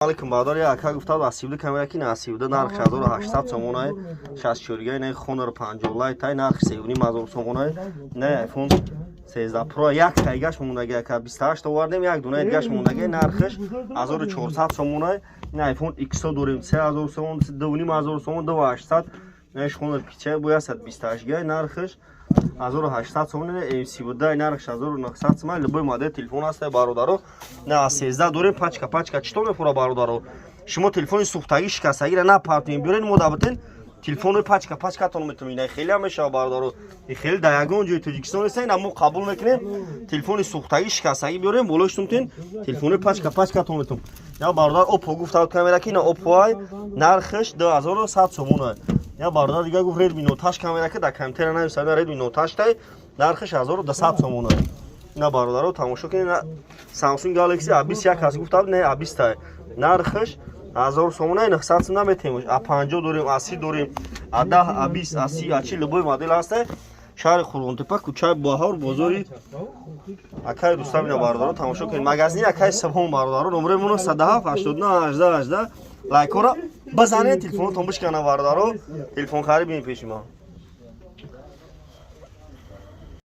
Алейкум бардор я ака гуфтад асивда камера ки насивда нарх 1800 сомонай 64 не хонор 50 лай тай нарх 3.5 сомонай не iPhone 13 Pro як тайгаш мондаги ака 28 овардем як дуна дигаш мондаги нархш 1400 сомонай не iPhone X дорим 3000 сомон 2.5 сомон 2800 не хонор кичай боя 128 га нархш 1800 сомон MC буда нархш 1900 сомон любой модель телефон аст бародаро не 13 дорим пачка чито мефура бародаро шумо телефони сухтаги шикастаги ра на партнер бирен модабатен телефони пачкатон метумина хели амеша бародаро хели даягон ҷои тоҷикистон ҳастен аммо қабул мекунем телефони сухтаги шикастаги биёрем болоштумтен телефони пачкатон метум я бародар опо гуфтад камера ки на опо нархш 2100 сомон я бародар дига гуфт Redmi Note 8 камера ки да камтера нависада Redmi Note 8 нархш 1200 сомон на бародаро тамошо кунед Samsung Galaxy A21 ҳаст гуфтад не A20 нархш 1000 сомон 900 сомон метемош A50 дорим A30 дорим A10 A20 A30 A40 любой модель ҳаст шаҳри Қурғонтепа кӯчаи Баҳор бозори акай Рустам ина бародаро тамошо кунед магазини акай Сабҳон бародаро номераи моно 107 89 18 18 лайкора базанед телефонотон бишкана бародаро телефон хариб ин пеши мо